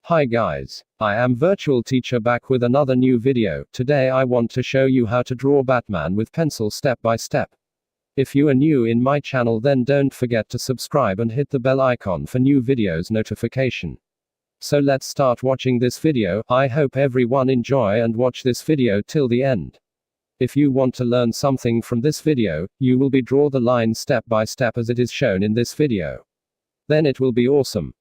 Hi guys, I am Virtual Teacher back with another new video. Today I want to show you how to draw Batman with pencil step by step. If you are new in my channel, then don't forget to subscribe and hit the bell icon for new videos notification. So let's start watching this video. I hope everyone enjoy and watch this video till the end. If you want to learn something from this video, you will be draw the line step by step as it is shown in this video. Then it will be awesome.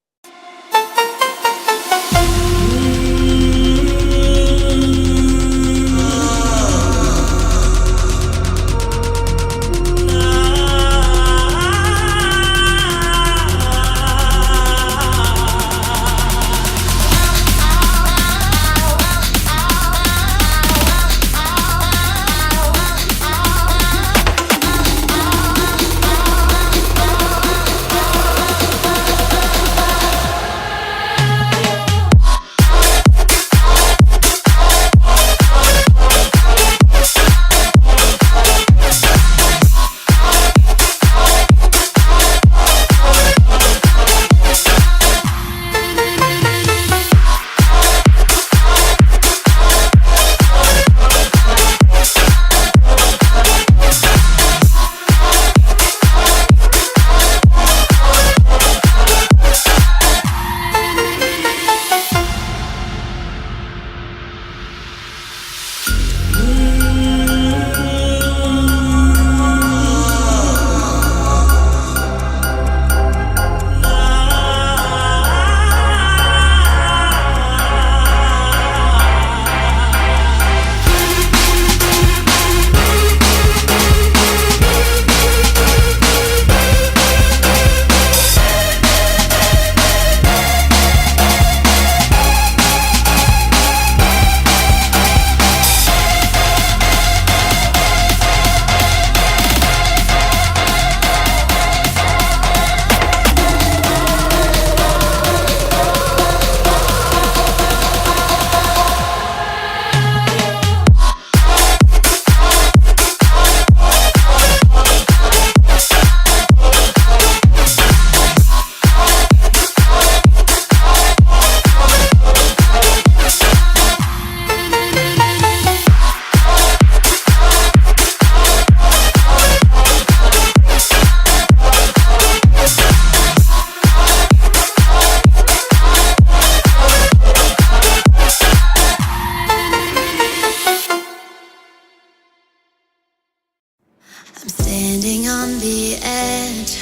I'm standing on the edge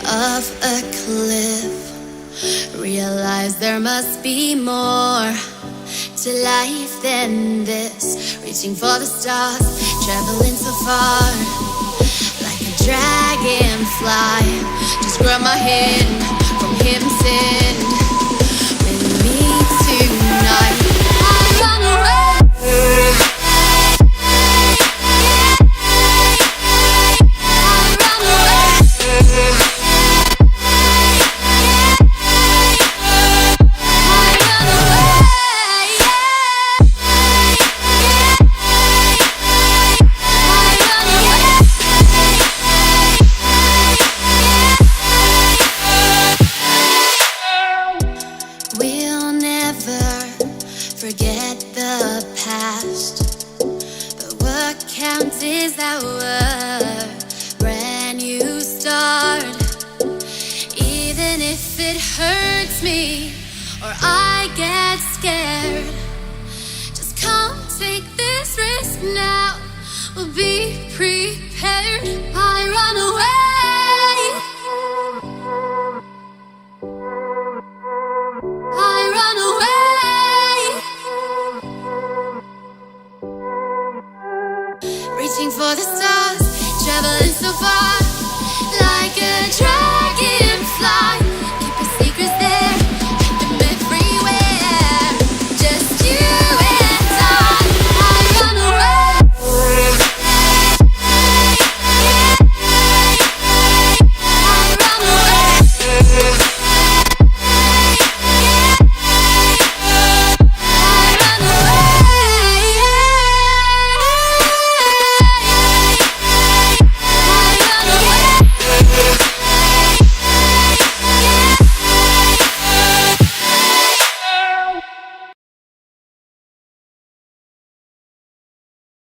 of a cliff. Realize there must be more to life than this. Reaching for the stars, traveling so far, like a dragonfly. Just grab my hand from heaven sent with me tonight. I run away. Forget the past, but what counts is our brand new start. Even if it hurts me or I get scared, just come take this risk now. We'll be prepared.